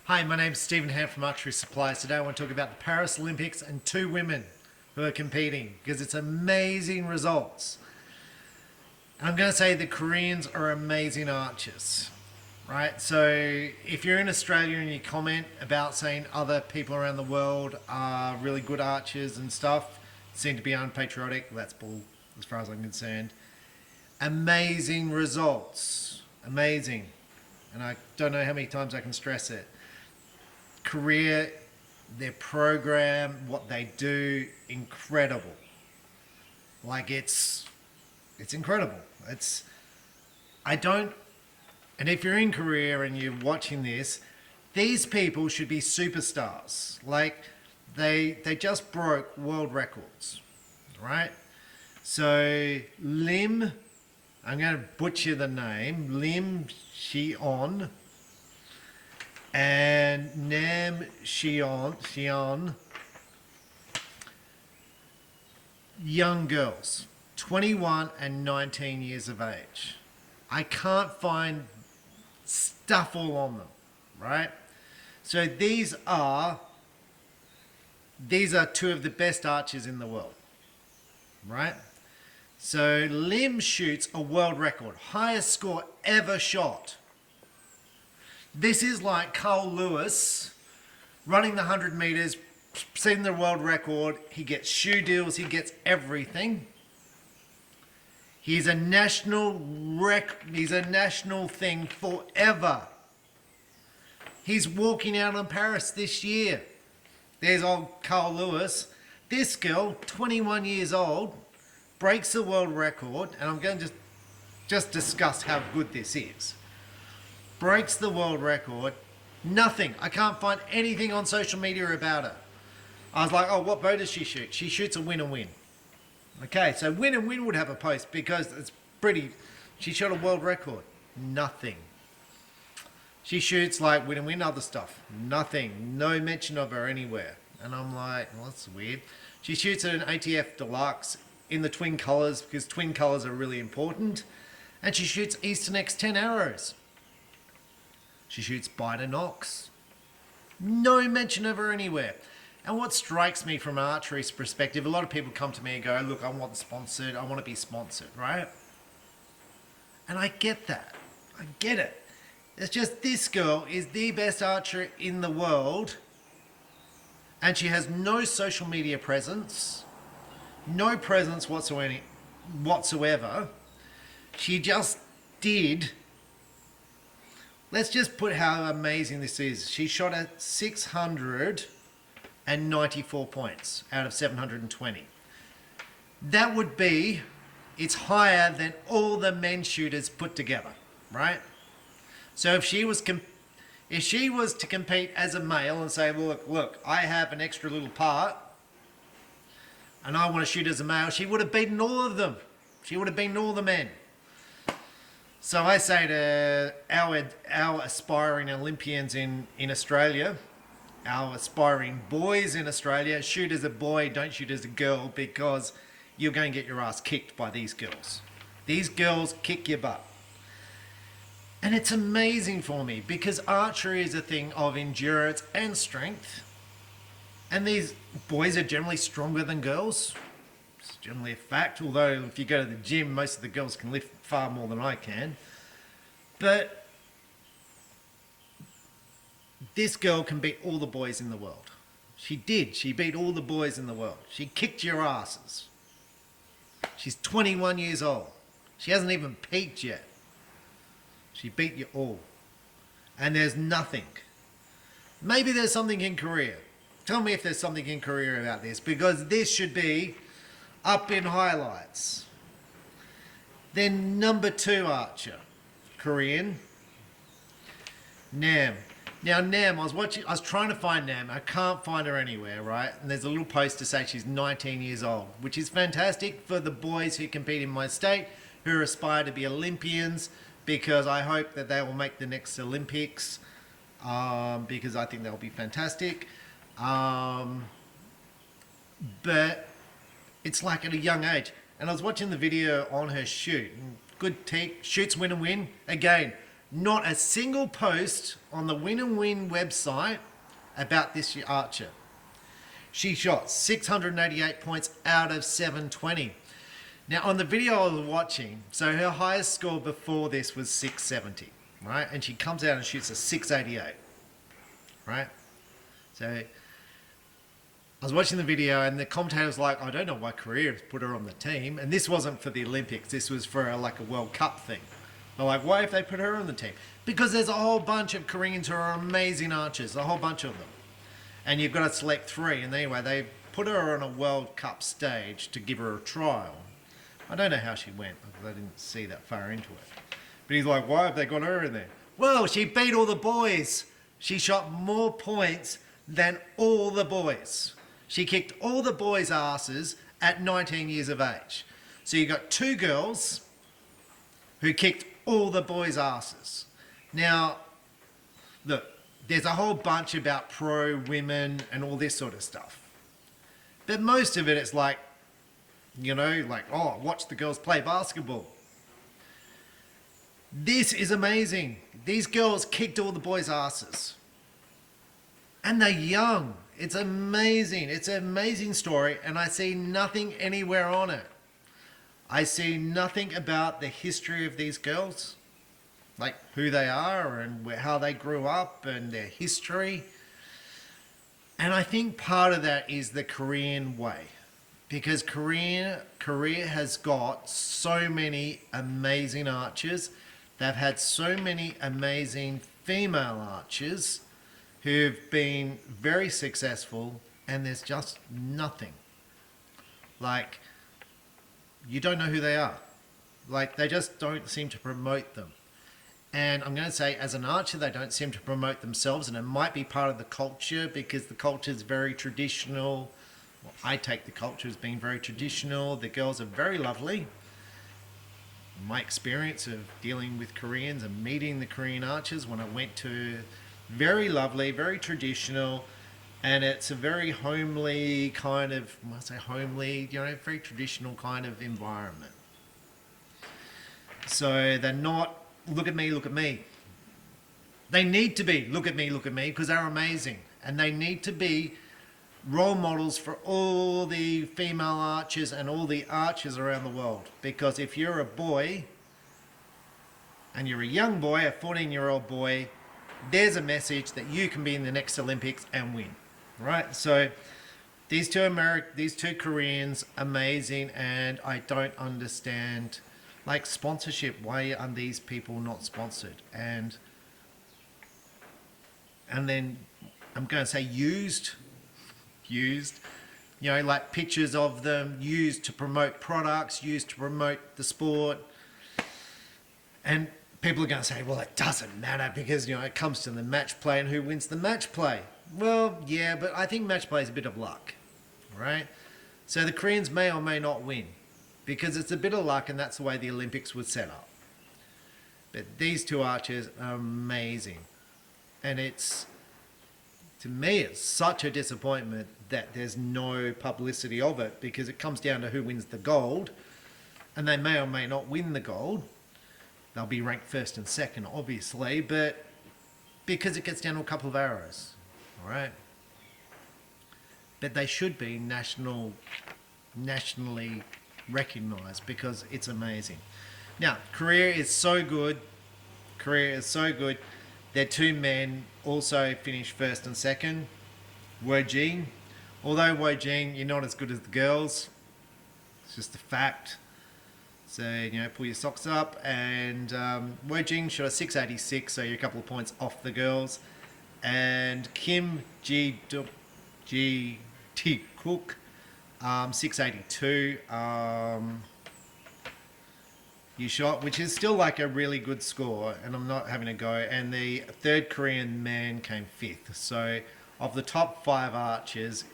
Hi, my name's Stephen Ham from Archery Supplies. Today I want to talk about the Paris Olympics and two women who are competing because it's amazing results. And I'm going to say the Koreans are amazing archers, right? So if you're in Australia and you comment about saying other people around the world are really good archers and stuff, seem to be unpatriotic, that's bull as far as I'm concerned. Amazing results. Amazing. And I don't know how many times I can stress it. Korea, their program, what they do, incredible. Like it's incredible. And if you're in Korea and you're watching this, these people should be superstars. Like they just broke world records, right? So I'm going to butcher the name, Lim Sihyeon and Nam Suhyeon, young girls, 21 and 19 years of age. I can't find stuff all on them, right? So these are two of the best archers in the world, right? So Lim shoots a world record, highest score ever shot. This is like Carl Lewis running the 100 meters, setting the world record. He gets shoe deals, he gets everything. He's a national thing forever. He's walking out on Paris this year. There's old Carl Lewis. This girl, 21 years old, breaks the world record, and I'm going to just discuss how good this is. Breaks the world record. Nothing. I can't find anything on social media about her. I was like, oh, what bow does she shoot? She shoots a win and win. Okay, so win and win would have a post because it's pretty. She shot a world record. Nothing. She shoots like win and win other stuff. Nothing. No mention of her anywhere. And I'm like, well, that's weird. She shoots at an ATF Deluxe in the twin colors because twin colors are really important. And she shoots Eastern X10 arrows. She shoots Biter Knox. No mention of her anywhere. And what strikes me from an archery's perspective, a lot of people come to me and go, look, I want sponsored, I want to be sponsored, right? And I get that. I get it. It's just this girl is the best archer in the world and she has no social media presence, no presence whatsoever. She just did. Let's just put how amazing this is. She shot at 694 points out of 720. That would be, it's higher than all the men shooters put together, right? So if she was to compete as a male and say, well, look, I have an extra little part and I want to shoot as a male, she would have beaten all of them. She would have beaten all the men. So I say to our aspiring Olympians in Australia, our aspiring boys in Australia, shoot as a boy, don't shoot as a girl, because you're going to get your ass kicked by these girls. These girls kick your butt. And it's amazing for me because archery is a thing of endurance and strength. And these boys are generally stronger than girls. It's generally a fact, although if you go to the gym, most of the girls can lift far more than I can. But this girl can beat all the boys in the world. She did. She beat all the boys in the world. She kicked your asses. She's 21 years old. She hasn't even peaked yet. She beat you all. And there's nothing. Maybe there's something in Korea. Tell me if there's something in Korea about this, because this should be up in highlights. Then number 2 archer, Korean, Nam. Now Nam, I was trying to find Nam. I can't find her anywhere, right? And there's a little post to say she's 19 years old, which is fantastic for the boys who compete in my state, who aspire to be Olympians, because I hope that they will make the next Olympics, because I think they'll be fantastic. But it's like at a young age. And I was watching the video on her shoot. Good take, shoots win and win. Again, Not a single post on the Win and Win website about this archer. She shot 688 points out of 720. Now on the video I was watching, so her highest score before this was 670, right? And she comes out and shoots a 688, right? So I was watching the video and the commentator was like, I don't know why Korea has put her on the team. And this wasn't for the Olympics, this was for like a World Cup thing. They're like, why have they put her on the team? Because there's a whole bunch of Koreans who are amazing archers, a whole bunch of them. And you've got to select 3. And anyway, they put her on a World Cup stage to give her a trial. I don't know how she went, because I didn't see that far into it. But he's like, why have they got her in there? Well, she beat all the boys. She shot more points than all the boys. She kicked all the boys' asses at 19 years of age. So you got 2 girls who kicked all the boys' asses. Now, look, there's a whole bunch about pro women and all this sort of stuff. But most of it is like, you know, like, oh, watch the girls play basketball. This is amazing. These girls kicked all the boys' asses. And they're young. It's amazing. It's an amazing story, and I see nothing anywhere on it. I see nothing about the history of these girls, like who they are and how they grew up and their history. And I think part of that is the Korean way, because Korea has got so many amazing archers. They've had so many amazing female archers who've been very successful, and there's just nothing. Like, you don't know who they are. Like, they just don't seem to promote them. And I'm going to say, as an archer, they don't seem to promote themselves, and it might be part of the culture, because the culture is very traditional. Well, I take the culture as being very traditional. The girls are very lovely. My experience of dealing with Koreans and meeting the Korean archers when I went to, very lovely, very traditional, and it's a very homely kind of, when I say homely, you know, very traditional kind of environment. So they're not, look at me, look at me. They need to be, look at me, because they're amazing. And they need to be role models for all the female archers and all the archers around the world. Because if you're a boy, and you're a young boy, a 14-year-old boy, there's a message that you can be in the next Olympics and win, right? So these two Koreans, amazing, and I don't understand, like, sponsorship. Why are these people not sponsored? And then I'm going to say used, you know, like pictures of them used to promote products, used to promote the sport. And people are going to say, well, it doesn't matter because, you know, it comes to the match play and who wins the match play. Well, yeah, but I think match play is a bit of luck, right? So the Koreans may or may not win because it's a bit of luck, and that's the way the Olympics was set up. But these two archers are amazing. And it's, to me, it's such a disappointment that there's no publicity of it, because it comes down to who wins the gold, and they may or may not win the gold. They'll be ranked first and second, obviously, but because it gets down to a couple of arrows, all right? But they should be nationally recognised because it's amazing. Now, Korea is so good. Their two men also finished first and second. Wojin. Although Wojin, you're not as good as the girls. It's just a fact. So, you know, pull your socks up. And Wojin shot a 686, so you're a couple of points off the girls. And Kim Ji-T Cook, 682. You shot, which is still like a really good score, and I'm not having a go. And the third Korean man came fifth. So of the top 5 archers,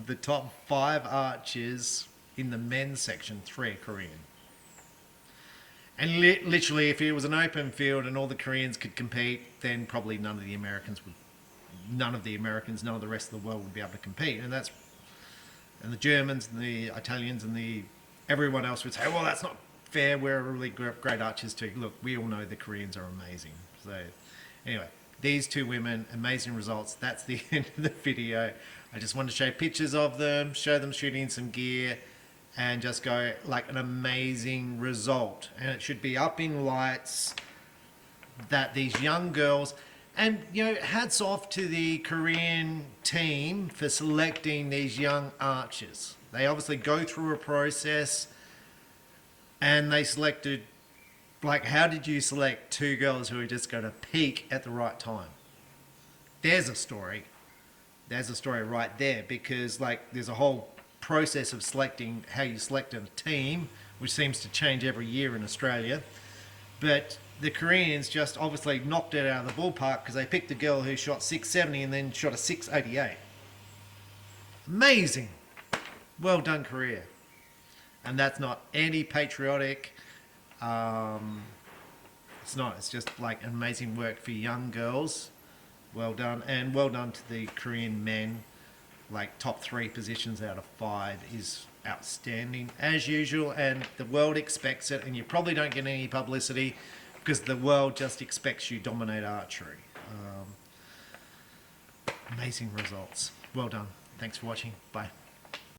the top 5 archers in the men's section, 3 are Korean. And literally, if it was an open field and all the Koreans could compete, then probably none of the Americans, none of the rest of the world would be able to compete. And the Germans and the Italians and everyone else would say, well, that's not fair, we're really great archers too. Look, we all know the Koreans are amazing. So anyway, these two women, amazing results. That's the end of the video. I just wanted to show pictures of them, show them shooting some gear, and just go like an amazing result. And it should be up in lights that these young girls, and you know, hats off to the Korean team for selecting these young archers. They obviously go through a process, and they selected, like, how did you select two girls who are just going to peak at the right time? There's a story. There's a story right there, because like there's a whole process of selecting how you select a team, which seems to change every year in Australia. But the Koreans just obviously knocked it out of the ballpark because they picked a girl who shot 670 and then shot a 688. Amazing. Well done, Korea. And that's not anti-patriotic. It's not. It's just like amazing work for young girls. Well done. And well done to the Korean men. Like top 3 positions out of 5 is outstanding as usual, and the world expects it, and you probably don't get any publicity because the world just expects you dominate archery. Amazing results. Well done. Thanks for watching. Bye.